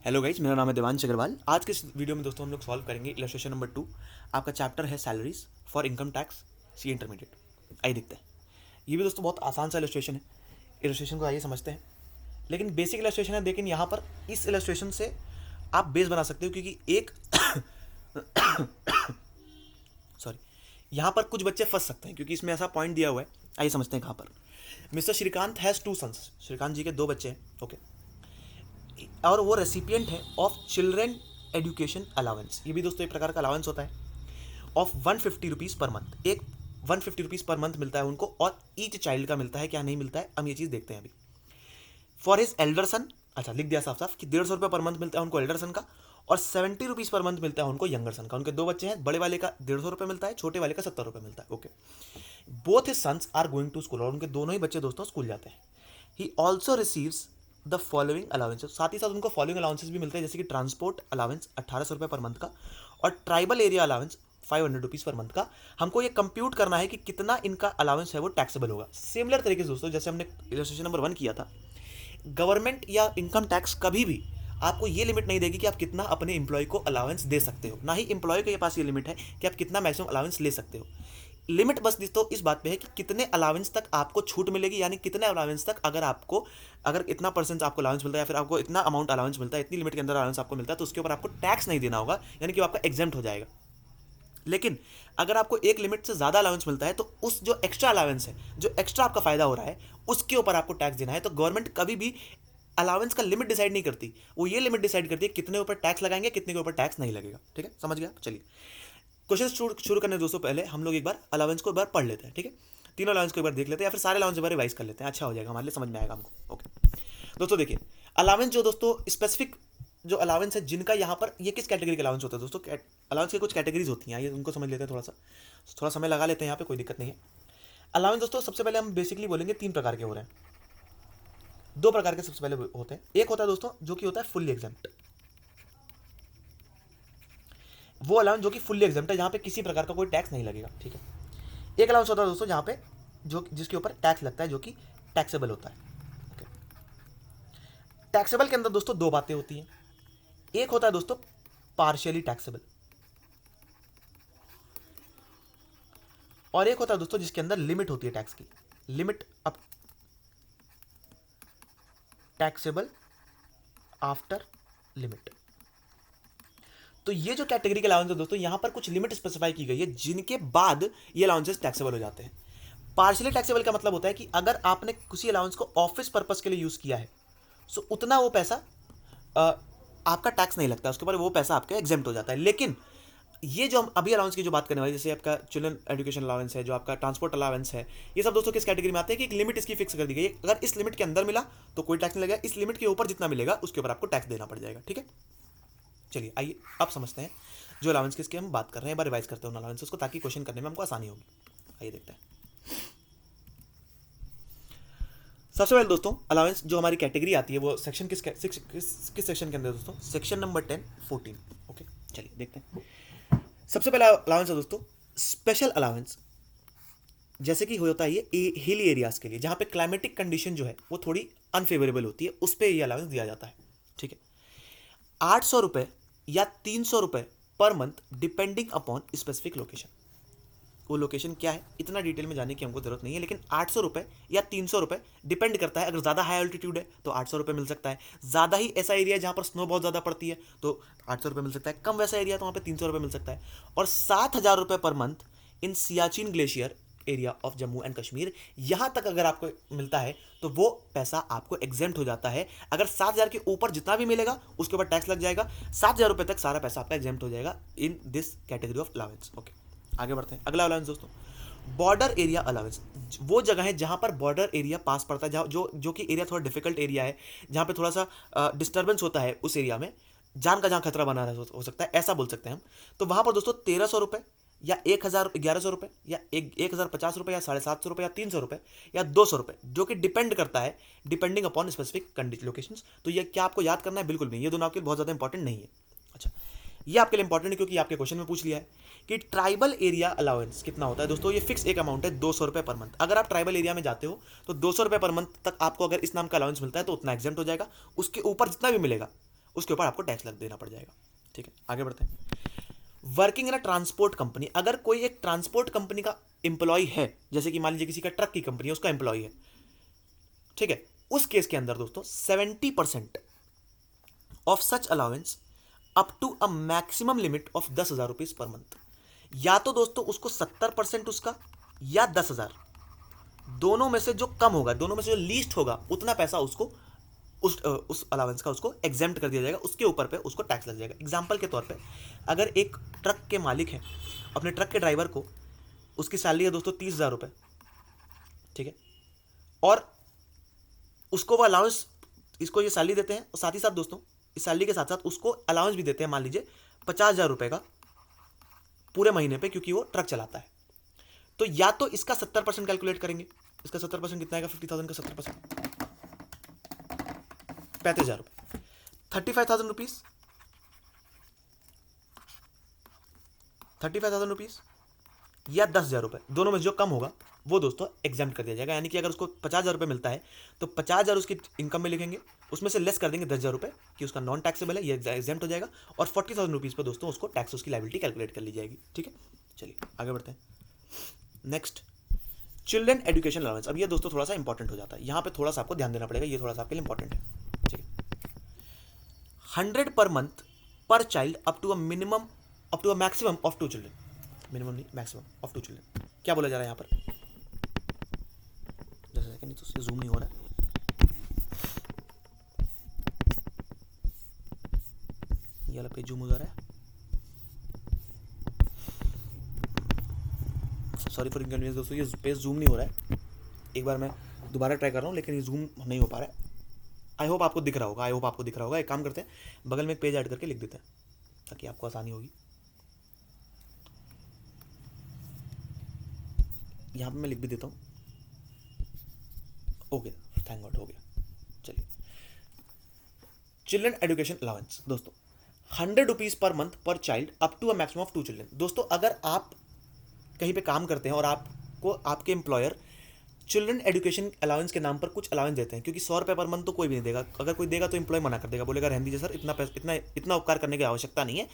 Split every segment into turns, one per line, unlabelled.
Hello guys, मेरा नाम है देवांश अग्रवाल। आज के इस वीडियो में दोस्तों हम लोग सॉल्व करेंगे इलस्ट्रेशन नंबर 2। आपका चैप्टर है salaries for income tax C intermediate. आइए देखते हैं। ये भी दोस्तों बहुत आसान सा इलस्ट्रेशन है। इलस्ट्रेशन को आइए समझते हैं। लेकिन बेसिक इलस्ट्रेशन है, लेकिन यहाँ पर इस इलस्ट्रेशन से आप बेस बना सकते हो, क्योंकि एक सॉरी, यहाँ पर कुछ बच्चे फंस सकते हैं क्योंकि इसमें ऐसा पॉइंट दिया हुआ है। आइए समझते हैं कहाँ पर। Mister Shrikant has 2 sons. Shrikant ji के 2 बच्चे हैं, ओके, और वो रेसिपिएंट है ऑफ चिल्ड्रेन एजुकेशन अलाउंस। ये भी दोस्तों एक प्रकार का अलाउंस होता है ऑफ 150 रुपीज़ पर मंथ। एक 150 रुपीज़ पर मंथ मिलता है उनको, और ईच चाइल्ड का मिलता है, क्या नहीं मिलता है हम ये चीज़ देखते हैं अभी। फॉर हिज एल्डर सन, अच्छा लिख दिया साफ साफ कि 150 रुपये पर मंथ मिलता है उनको एल्डर सन का, और 70 रुपीज़ पर मंथ मिलता है उनको यंगर सन का। उनके 2 बच्चे हैं, बड़े वाले का 150 रुपये मिलता है, छोटे वाले का 70 रुपये मिलता है, okay. Both his sons are going to school, और उनके दोनों ही बच्चे दोस्तों स्कूल जाते हैं। He also receives the following allowances, साथ ही साथ उनको फॉलोइंग अलाउंसेस भी मिलते हैं, जैसे कि ट्रांसपोर्ट अलाउंस 1800 रुपये पर मंथ का, और tribal area allowance 500 rupees per month का। हमको ये कंप्यूट करना है कि कितना इनका अलाउंस है वो टैक्सेबल होगा। सिमिलर तरीके से दोस्तों जैसे हमने इलस्ट्रेशन नंबर 1 किया था, गवर्नमेंट या इनकम टैक्स कभी भी आपको ये लिमिट नहीं देगी कि आप कितना अपने एम्प्लॉय को अलाउंस दे सकते हो, ना ही एम्प्लॉय के पास ये लिमिट है कि आप कितना मैक्सिमम अलाउंस ले सकते हो। लिमिट बस दोस्तों इस बात पे है कि कितने अलाउंस तक आपको छूट मिलेगी, यानी कितने अलाउंस तक अगर इतना परसेंट आपको अलाउंस मिलता है या फिर आपको इतना अमाउंट अलाउंस मिलता है, इतनी लिमिट के अंदर अलाउंस आपको मिलता है, तो उसके ऊपर आपको टैक्स नहीं देना होगा, यानी कि आपका एग्जेम्प्ट हो जाएगा। लेकिन अगर आपको एक लिमिट से ज़्यादा अलाउंस मिलता है, तो उस जो एक्स्ट्रा अलाउंस है, जो एक्स्ट्रा आपका फ़ायदा हो रहा है, उसके ऊपर आपको टैक्स देना है। तो गवर्नमेंट कभी भी अलाउंस का लिमिट डिसाइड नहीं करती, वो ये लिमिट डिसाइड करती है कितने ऊपर टैक्स लगाएंगे, कितने के ऊपर टैक्स नहीं लगेगा। ठीक है, समझ गया। चलिए क्वेश्चन शुरू करने दोस्तों पहले हम लोग एक बार अलाउंस को एक बार पढ़ लेते हैं। ठीक है, तीनों अलाउंस को एक बार देख लेते हैं, या फिर सारे अलाउंस एक बार रिवाइज कर लेते हैं, अच्छा हो जाएगा, हमारे लिए समझ में आएगा हमको। ओके दोस्तों, देखिए अलाउंस जो दोस्तों स्पेसिफिक जो अलाउंस है जिनका यहाँ पर, ये किस कैटेगरी का अलाउंस होता है दोस्तों। अलाउंस की कुछ कैटेगरीज होती हैं, ये उनको समझ लेते हैं। थोड़ा समय लगा लेते हैं यहाँ पे, कोई दिक्कत नहीं है। अलाउंस दोस्तों सबसे पहले हम बेसिकली बोलेंगे 3 प्रकार के हो रहे हैं। 2 प्रकार के सबसे पहले होते हैं। एक होता है दोस्तों जो कि होता है फुल्ली एग्जेम्प्ट, वो अलाउंस जो कि फुल्ली एग्जेम्प्ट है, जहाँ पे किसी प्रकार का कोई टैक्स नहीं लगेगा। ठीक है। एक अलाउंस होता है दोस्तों जहाँ पे जिसके ऊपर टैक्स लगता है, जो कि टैक्सेबल होता है। ओके, टैक्सेबल के अंदर दोस्तों 2 बातें होती हैं। एक होता है दोस्तों पार्शियली टैक्सेबल, और एक होता है दोस्तों जिसके अंदर लिमिट होती है टैक्स की, limit up taxable after limit. तो ये जो कैटेगरी के अलाउंस है दोस्तों, यहां पर कुछ लिमिट स्पेसिफाई की गई है, जिनके बाद ये अलाउंसेस टैक्सेबल हो जाते हैं। पार्शियली टैक्सेबल का मतलब होता है कि अगर आपने किसी अलाउंस को ऑफिस पर्पस के लिए यूज किया है, सो उतना वो पैसा आपका टैक्स नहीं लगता, उसके ऊपर वो पैसा आपका एग्जेम्प्ट हो जाता है। लेकिन ये जो हम अभी अलाउंस की जो बात करने वाले, जैसे आपका चिल्ड्रन एजुकेशन अलाउंस है, जो आपका ट्रांसपोर्ट अलाउंस है, ये सब दोस्तों किस कैटेगरी में आते हैं कि एक लिमिट इसकी फिक्स कर दी गई है। अगर इस लिमिट के अंदर मिला तो कोई टैक्स नहीं लगेगा, इस लिमिट के ऊपर जितना मिलेगा उसके ऊपर आपको टैक्स देना पड़ जाएगा। ठीक है, चलिए आइए अब समझते हैं जो अलाउंस किसकी हम बात कर रहे हैं। एक बार रिवाइज करते हैं उन अलाउंसेस को, ताकि क्वेश्चन करने में हमको आसानी होगी। आइए देखते हैं। सबसे पहले दोस्तों अलाउंस जो हमारी कैटेगरी आती है वो सेक्शन किस सेक्शन के अंदर दोस्तों, सेक्शन नंबर 10, 14। ओके, चलिए देखते हैं। सबसे पहला अलाउंस है दोस्तों स्पेशल अलाउंस, जैसे कि होता है ये हिली एरियाज के लिए, जहां पे क्लाइमेटिक कंडीशन जो है वो थोड़ी अनफेवरेबल होती है, उस पर ये अलाउंस दिया जाता है। ठीक है, 800 रुपये या 300 रुपये per month depending upon specific location. वो लोकेशन क्या है इतना डिटेल में जाने की हमको जरूरत नहीं है, लेकिन 800 रुपये या 300 रुपये डिपेंड करता है। अगर ज़्यादा हाई ऑल्टीट्यूड है तो 800 रुपये मिल सकता है, ज़्यादा ही ऐसा एरिया है जहाँ पर स्नो बहुत ज़्यादा पड़ती है तो 800 रुपये मिल सकता है, कम वैसा एरिया तो वहाँ पे 300 रुपये मिल सकता है। और 7,000 रुपये per month in Siachen glacier area of Jammu and Kashmir, यहाँ तक अगर आपको मिलता है तो वो पैसा आपको एग्जेम्प्ट हो जाता है। अगर 7,000 के ऊपर जितना भी मिलेगा उसके ऊपर टैक्स लग जाएगा, 7,000 रुपये तक सारा पैसा आपका एग्जेम्प्ट हो जाएगा in this category of allowance. Okay, आगे बढ़ते हैं। अगला अलाउंस दोस्तों बॉर्डर एरिया अलाउंस, वो जगह है जहाँ पर बॉर्डर एरिया पास पड़ता है, जहाँ जो कि एरिया थोड़ा डिफिकल्ट एरिया है, जहाँ पे थोड़ा सा डिस्टर्बेंस होता है, उस एरिया में जान का जहाँ खतरा बना हो सकता है, ऐसा बोल सकते हैं हम। तो वहाँ पर दोस्तों 1,300 रुपये या 1,1100 रुपये या 1,050 रुपये या 750 रुपये या 300 रुपये या 200 रुपये, जो कि डिपेंड करता है डिपेंडिंग अपॉन स्पेसिफिक लोकेशंस। तो ये क्या आपको याद करना है? बिल्कुल नहीं, ये दोनों आपके बहुत ज़्यादा इंपॉर्टेंट नहीं है। अच्छा, ये आपके लिए इंपॉर्टेंट है क्योंकि आपके क्वेश्चन में पूछ लिया है कि ट्राइबल एरिया अलाउंस कितना होता है। दोस्तों ये फिक्स एक अमाउंट है 200 रुपये पर मंथ। अगर आप ट्राइबल एरिया में जाते हो तो 200 रुपये पर मंथ तक आपको अगर इस नाम का अलाउंस मिलता है तो उतना एग्जेम्प्ट हो जाएगा, उसके ऊपर जितना भी मिलेगा उसके ऊपर आपको टैक्स लग देना पड़ जाएगा। ठीक है, आगे बढ़ते हैं। Working in a transport company, अगर कोई एक ट्रांसपोर्ट कंपनी का एम्प्लॉय है, जैसे कि मान लीजिए किसी का ट्रक की कंपनी है, उसका एम्प्लॉय है, ठीक है, उस केस के अंदर दोस्तों 70% of such allowance up to a maximum limit of 10,000 rupees per month. या तो दोस्तों उसको 70% उसका या 10,000, दोनों में से जो कम होगा, दोनों में से जो लीस्ट होगा, उतना पैसा उसको उस अलाउंस का उसको एग्जेम्प्ट कर दिया जाएगा, उसके ऊपर पे उसको टैक्स लग जाएगा। एग्जाम्पल के तौर पे अगर एक ट्रक के मालिक है, अपने ट्रक के ड्राइवर को उसकी सैलरी है दोस्तों 30,000 रुपये, ठीक है, और उसको वो अलाउंस, इसको ये सैलरी देते हैं, और साथ ही साथ दोस्तों इस सैलरी के साथ साथ उसको अलाउंस भी देते हैं, मान लीजिए 50,000 रुपये का पूरे महीने पे, क्योंकि वो ट्रक चलाता है। तो या तो इसका 70% कैलकुलेट करेंगे, इसका 70% कितना आएगा, 50,000 का 70% 35,000 रुपये, 35,000 रुपीज, 35,000 रुपीज या 10,000 रुपये, दोनों में जो कम होगा वो दोस्तों एग्जाम्प्ट कर दिया जाएगा। यानी कि अगर उसको 50,000 रुपये मिलता है तो 50,000 उसकी इनकम में लिखेंगे, उसमें से लेस कर देंगे 10,000 रुपये कि उसका नॉन टैक्सेबल है, ये एग्जाम्प्ट हो जाएगा, और 40,000 रुपीज़ पर दोस्तों उसको टैक्स, उसकी लायबिलिटी कैलकुलेट कर ली जाएगी। ठीक है, चलिए आगे बढ़ते हैं। Next, children education allowance. अब ये दोस्तों थोड़ा सा इंपॉर्टेंट हो जाता है, यहाँ पे थोड़ा सा आपको ध्यान देना पड़ेगा, ये थोड़ा सा आपके लिए इंपॉर्टेंट है। ठीक है, 100 per month per child up to a maximum of 2 children, minimum नहीं मैक्सिमम ऑफ 2 चिल्ड्रन। क्या बोला जा रहा है यहाँ पर, जैसे सेकंड तो उससे जूम नहीं हो रहा है, ये वाला पेज जूम हो जा रहा है, सॉरी फॉर इनकन्वीनियंस दोस्तों, ये पेज जूम नहीं हो रहा है, एक बार मैं दोबारा ट्राई कर रहा हूँ, लेकिन ये जूम नहीं हो पा रहा है। आई होप आपको दिख रहा होगा, एक काम करते हैं, बगल में एक पेज ऐड करके लिख देते हैं ताकि आपको आसानी होगी। यहाँ पे मैं लिख भी देता हूँ, ओके, थैंक गॉड, हो गया। चलिए, चिल्ड्रन एजुकेशन अलाउंस दोस्तों 100 rupees per month per child up to a maximum of 2 children. दोस्तों अगर आप कहीं पे काम करते हैं और आपको आपके एम्प्लॉयर चिल्ड्रन एजुकेशन अलाउंस के नाम पर कुछ अलाउंस देते हैं, क्योंकि 100 रुपये पर मंथ तो कोई भी नहीं देगा, अगर कोई देगा तो एम्प्लॉय मना कर देगा, बोलेगा रहने दीजिए सर, इतना पैसा, इतना उपकार करने की आवश्यकता नहीं है,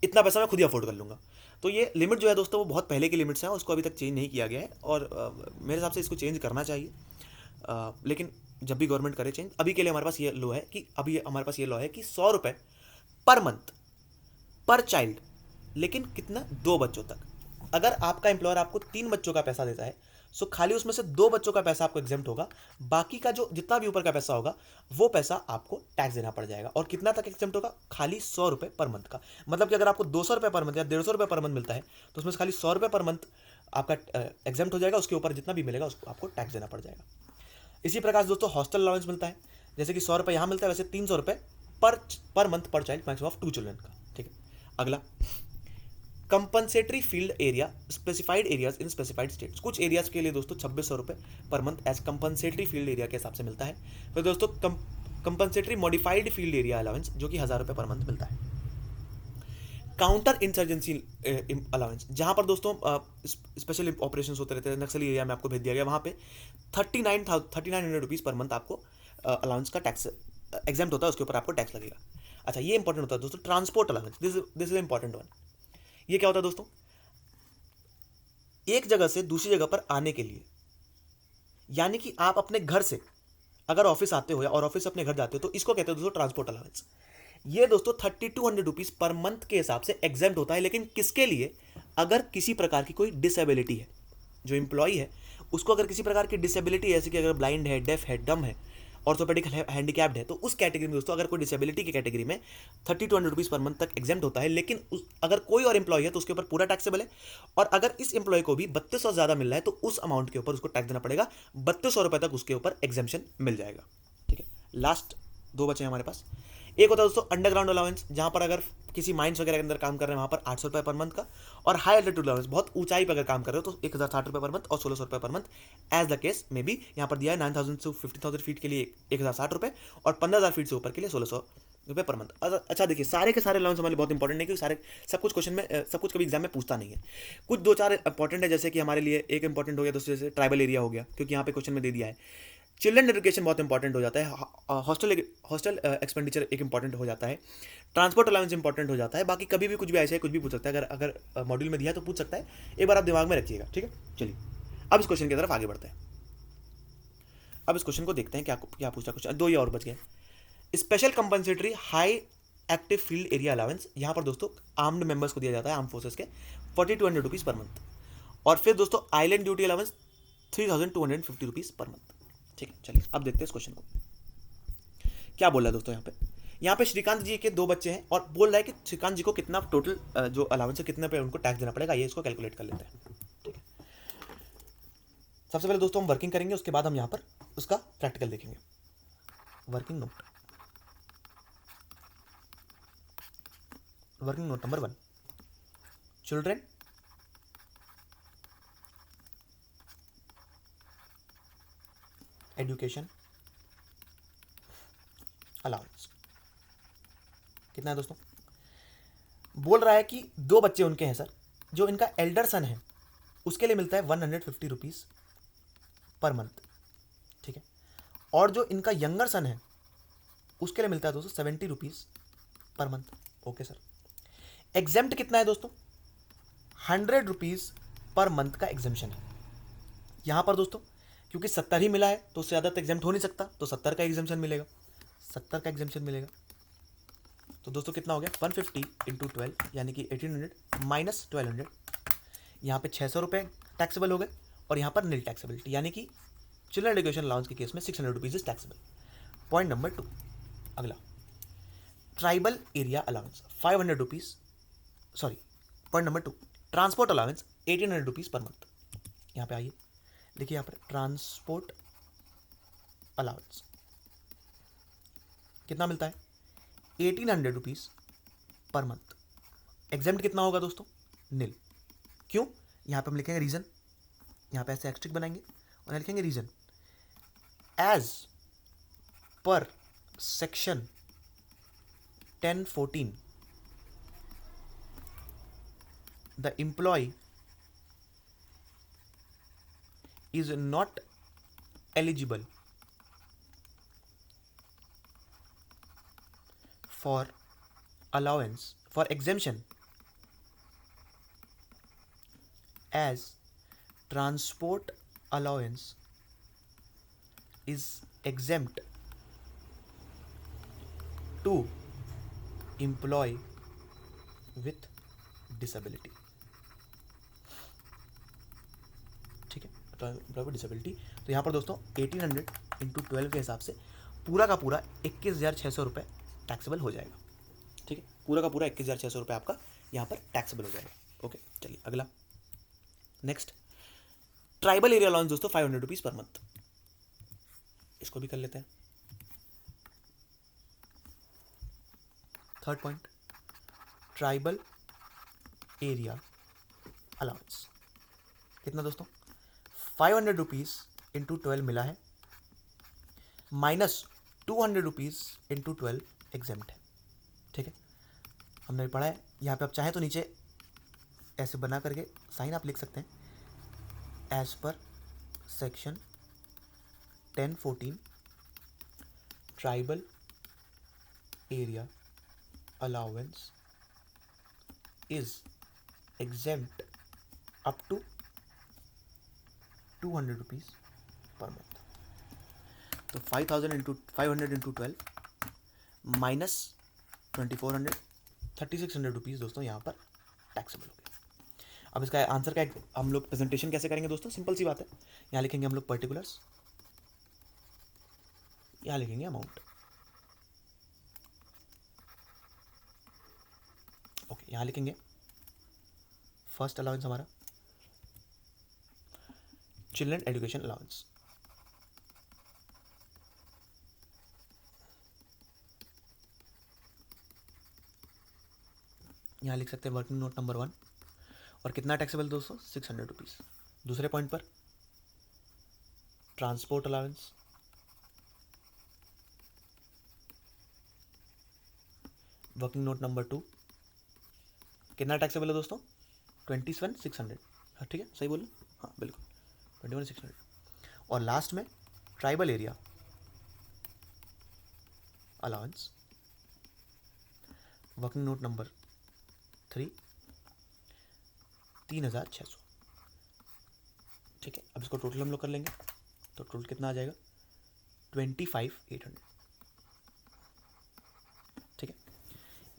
इतना पैसा मैं खुद ही अफोर्ड कर लूँगा। तो ये लिमिट जो है दोस्तों वो बहुत पहले की लिमिट्स हैं, उसको अभी तक चेंज नहीं किया गया है, और मेरे हिसाब से इसको चेंज करना चाहिए, लेकिन जब भी गवर्नमेंट करे चेंज, अभी के लिए हमारे पास ये लॉ है कि 100 रुपये पर मंथ पर चाइल्ड, लेकिन कितना, 2 बच्चों तक। अगर आपका एम्प्लॉयर आपको 3 बच्चों का पैसा देता है, सो खाली उसमें से 2 बच्चों का पैसा आपको एग्जेम्प्ट होगा, बाकी का जो जितना भी ऊपर का पैसा होगा वो पैसा आपको टैक्स देना पड़ जाएगा। और कितना तक एग्जेम्प्ट होगा, खाली 100 रुपये पर मंथ का। मतलब कि अगर आपको 200 रुपये पर मंथ या 150 रुपये पर मंथ मिलता है तो उसमें से खाली 100 रुपये पर मंथ आपका एग्जेम्प्ट हो जाएगा, उसके ऊपर जितना भी मिलेगा उसको आपको टैक्स देना पड़ जाएगा। इसी प्रकार से दोस्तों हॉस्टल अलाउंस मिलता है, जैसे कि 100 रुपये यहाँ मिलता है, वैसे 300 रुपये per month per child, maximum of 2 children का। ठीक है, अगला, compensatory field area specified areas in specified states. कुछ एरियाज के लिए दोस्तों 2600 रुपये per month as compensatory field area के हिसाब से मिलता है। फिर दोस्तों compensatory modified field area allowance जो कि 1000 रुपये पर मंथ मिलता है। काउंटर इंसर्जेंसी अलाउंस, जहाँ पर दोस्तों स्पेशल ऑपरेशन होते रहते हैं, नक्सली एरिया में आपको भेज दिया गया, वहाँ पे 3900 रुपीज़ पर मंथ आपको अलाउंस का टैक्स एग्जाम्प्ट होता है, उसके ऊपर आपको टैक्स लगेगा। अच्छा, ये इंपॉर्टेंट होता है दोस्तों, transport allowance, this is important one. ये क्या होता है दोस्तों, एक जगह से दूसरी जगह पर आने के लिए, यानी कि आप अपने घर से अगर ऑफिस आते हो या और ऑफिस से अपने घर जाते हो तो इसको कहते हैं दोस्तों ट्रांसपोर्ट अलाउंस। ये दोस्तों 3200 रुपीज़ पर मंथ के हिसाब से एग्जेम्प्ट होता है, लेकिन किसके लिए, अगर किसी प्रकार की कोई डिसेबिलिटी है, जो एम्प्लॉई है उसको अगर किसी प्रकार की डिसेबिलिटी है, जैसे कि अगर ब्लाइंड है, डेफ है, डम है, ऑर्थोपेडिक हैंडीकैप्ड है, तो उस कैटेगरी में दोस्तों अगर कोई डिसेबिलिटी की कैटेगरी में 3200 रुपीज़ पर मंथ तक एग्जेम्प्ट होता है, लेकिन अगर कोई और एम्प्लॉय है तो उसके ऊपर पूरा टैक्सेबल है। और अगर इस एम्प्लॉय को भी 3200 ज़्यादा मिल रहा है तो उस अमाउंट के ऊपर उसको टैक्स देना पड़ेगा, 3200 रुपये तक उसके ऊपर एग्जेम्पशन मिल जाएगा। ठीक है, लास्ट 2 बचे हैं हमारे पास। एक होता है दोस्तों अंडरग्राउंड अलाउंस, जहाँ पर अगर किसी माइंस वगैरह के अंदर काम कर रहे हैं वहाँ पर 800 रुपये पर मंथ का, और हाई एल्टीट्यूड अलाउंस, बहुत ऊंचाई पर अगर काम कर रहे हो तो 1060 रुपये पर मंथ और 1600 रुपये per month, as the case में भी यहाँ पर दिया है। 9000 से 50,000 फीट के लिए 1060 रुपये और 15,000 फीट से ऊपर के लिए 1600 रुपये पर मंथ। अच्छा देखिए, सारे के सारे अलाउंस हमारे बहुत इंपॉर्टेंट नहीं, क्योंकि सारे सब कुछ क्वेश्चन में सब कुछ कभी एग्जाम में पूछता नहीं है। कुछ 2-4 इंपॉर्टेंट है, जैसे कि हमारे लिए एक इंपॉर्टेंट हो गया दोस्तों, जैसे ट्राइबल एरिया हो गया, क्योंकि यहाँ पे क्वेश्चन में दे दिया है चिल्ड्रन एजुकेशन बहुत इंपॉर्टेंट हो जाता है, हॉस्टल एक्सपेंडिचर एक इंपॉर्टेंट हो जाता है, ट्रांसपोर्ट अलाउंस इंपॉर्टेंट हो जाता है। बाकी कभी भी कुछ भी ऐसे कुछ भी पूछ सकता है, अगर अगर मॉड्यूल में दिया तो पूछ सकता है, एक बार आप दिमाग में रखिएगा, ठीक है। चलिए अब इस क्वेश्चन की तरफ आगे बढ़ते हैं। अब इस क्वेश्चन को देखते हैं क्या क्या पूछा। क्वेश्चन दो ही और बच गए। Special compensatory high active field area allowance, यहाँ पर दोस्तों आर्म्ड मेंबर्स को दिया जाता है, आर्म फोर्सेस के 4200 रुपीज़ पर मंथ। और फिर दोस्तों island duty allowance 3250 rupees per month. ठीक है, चलिए अब देखते हैं इस क्वेश्चन को क्या बोल रहा है दोस्तों। यहाँ पे श्रीकांत जी के दो बच्चे हैं और बोल रहा है कि श्रीकांत जी को कितना टोटल जो अलाउंस है कितने पे उनको टैक्स देना पड़ेगा, ये इसको कैलकुलेट कर लेते हैं। ठीक है, सबसे पहले दोस्तों हम वर्किंग करेंगे, उसके बाद हम यहाँ पर उसका प्रैक्टिकल देखेंगे। Working note, working note number 1, children education allowance कितना है दोस्तों। बोल रहा है कि दो बच्चे उनके हैं सर, जो इनका एल्डर सन है उसके लिए मिलता है 150 रुपीज़ पर मंथ। ठीक है, और जो इनका यंगर सन है उसके लिए मिलता है दोस्तों 70 rupees per month. Okay sir. Exempt कितना है दोस्तों, 100 रुपीज़ पर मंथ का एग्जेम्पशन है यहाँ पर दोस्तों, क्योंकि 70 ही मिला है तो उससे ज़्यादा तो एग्जेम्प्ट हो नहीं सकता, तो 70 का एग्जेम्पशन मिलेगा, 70 का एग्जेम्पशन मिलेगा। तो दोस्तों कितना हो गया, 150 इंटू 12 यानी कि 1800 माइनस 1200, यहाँ पे 600 रुपये टैक्सेबल हो गए और यहाँ पर नील टैक्सेबिलिटी, यानी कि चिल्ड्रन एजुकेशन अलाउंस के केस में 600 rupees is taxable. Point number 2, अगला tribal area allowance 500 rupees, sorry point number 2, transport allowance 1800 rupees per month. यहाँ पे आइए देखिए, यहाँ पर ट्रांसपोर्ट अलाउंस कितना मिलता है, 1800 रुपीज़ पर मंथ। एग्जेम्प्ट कितना होगा दोस्तों, नील। क्यों, यहाँ पे हम लिखेंगे रीज़न, यहाँ पे ऐसे एक्स्ट्रिक बनाएंगे और लिखेंगे reason, as per section 1014 the employee is not eligible for allowance for exemption as transport allowance is exempt to employee with disability। ठीक है, डिसेबिलिटी। तो यहाँ पर दोस्तों 1800 इंटू 12 के हिसाब से पूरा का पूरा 21,600 रुपये टैक्सेबल हो जाएगा। ठीक है, पूरा का पूरा 21,600 रुपये आपका यहाँ पर टैक्सेबल हो जाएगा। ओके, चलिए अगला नेक्स्ट, ट्राइबल एरिया अलाउंस दोस्तों 500 रुपीज़ पर मंथ, इसको भी कर लेते हैं। Third point, tribal area allowance कितना दोस्तों, 500 रुपीज़ इंटू 12 मिला है, माइनस 200 रुपीज़ इंटू 12 एग्जेम्प्ट है। ठीक है, हमने भी पढ़ा है। यहाँ पे आप चाहें तो नीचे ऐसे बना करके साइन आप लिख सकते हैं, as per section 1014 tribal area allowance is exempt up to 200 rupees per month. तो 500 इंटू 12 माइनस 2400, 3600 रुपीज़ दोस्तों यहाँ पर टैक्सेबल हो गया। अब इसका आंसर का हम लोग प्रेजेंटेशन कैसे करेंगे दोस्तों, सिंपल सी बात है, यहाँ लिखेंगे हम लोग पर्टिकुलर्स, यहाँ लिखेंगे अमाउंट। ओके, यहाँ लिखेंगे फर्स्ट अलाउंस हमारा चिल्ड्रन एजुकेशन अलाउंस, यहाँ लिख सकते हैं वर्किंग नोट नंबर 1, और कितना टैक्सेबल दोस्तों, 600 रुपीज़। दूसरे पॉइंट पर transport allowance, working note number 2, कितना टैक्सेबल है दोस्तों, 21,600। ठीक है, सही बोलो, हाँ बिल्कुल 21,600। और लास्ट में tribal area allowance, working note number 3, 3600। ठीक है, अब इसको टोटल हम लोग कर लेंगे, तो टोटल कितना आ जाएगा 25,800। ठीक है,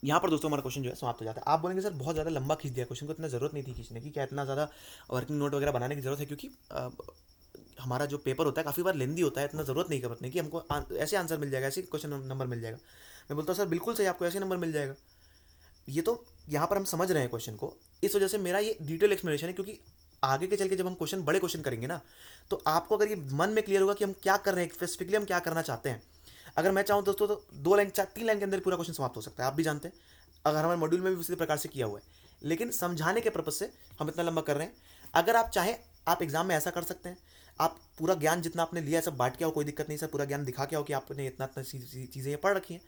यहाँ पर दोस्तों हमारा क्वेश्चन जो है समाप्त हो जाता है। आप बोलेंगे सर बहुत ज़्यादा लंबा खींच दिया क्वेश्चन को, इतना ज़रूरत नहीं थी खींचने की, क्या इतना ज़्यादा वर्किंग नोट वगैरह बनाने की ज़रूरत है, क्योंकि हमारा जो पेपर होता है काफ़ी बार लेंदी होता है, इतना ज़रूरत नहीं करने की, हमको ऐसे आंसर मिल जाएगा, ऐसे क्वेश्चन नंबर मिल जाएगा। मैं बोलता हूँ सर बिल्कुल सही, आपको ऐसे नंबर मिल जाएगा। ये तो यहाँ पर हम समझ रहे हैं क्वेश्चन को, इस वजह से मेरा ये डिटेल एक्सप्लेनेशन है, क्योंकि आगे के चल के जब हम क्वेश्चन बड़े क्वेश्चन करेंगे ना, तो आपको अगर ये मन में क्लियर होगा कि हम क्या कर रहे हैं, स्पेसिफिकली हम क्या करना चाहते हैं। अगर मैं चाहूँ दोस्तों तो 2 लाइन 3 लाइन के अंदर पूरा क्वेश्चन समाप्त हो सकता है, आप भी जानते हैं, अगर हमारे मॉड्यूल में भी उसी प्रकार से किया हुआ है, लेकिन समझाने के पर्पज से हम इतना लंबा कर रहे हैं। अगर आप चाहें आप एग्जाम में ऐसा कर सकते हैं, आप पूरा ज्ञान जितना आपने लिया है सब बांट के आओ, कोई दिक्कत नहीं सर, पूरा ज्ञान दिखा के आओ कि आपने इतना इतना चीज़ें ये पढ़ रखी हैं।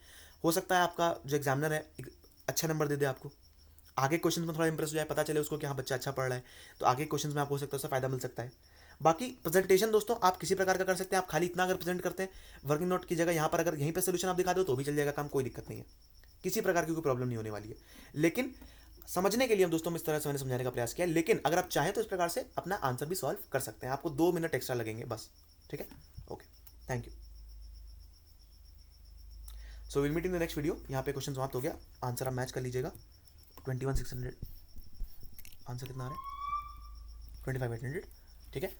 हो सकता है आपका जो एग्जामिनर है अच्छा नंबर दे दे आपको, आगे क्वेश्चन में थोड़ा इंप्रेस हो जाए, पता चले उसको कि हाँ बच्चा अच्छा पढ़ रहा है, तो आगे क्वेश्चन में आपको हो सकता है उससे फायदा मिल सकता है। बाकी प्रेजेंटेशन दोस्तों आप किसी प्रकार का कर सकते हैं, आप खाली इतना अगर प्रेजेंट करते हैं वर्किंग नोट की जगह, यहाँ पर अगर यहीं पर सोल्यूशन आप दिखा दो तो भी चल जाएगा काम, कोई दिक्कत नहीं है, किसी प्रकार की कोई प्रॉब्लम नहीं होने वाली है। लेकिन समझने के लिए हम दोस्तों इस तरह से मैंने समझाने का प्रयास किया, लेकिन अगर आप चाहें तो इस प्रकार से अपना आंसर भी सॉल्व कर सकते हैं, आपको 2 मिनट एक्स्ट्रा लगेंगे बस। ठीक है, okay, thank you. So will meet in the next video. यहाँ पे क्वेश्चन समाप्त हो गया, आंसर आप मैच कर लीजिएगा। 21,600 आंसर कितना आ रहा है 25,800। ठीक है,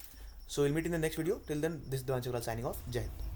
so will meet in the next video, till then this Divanshu signing off, जय हिंद।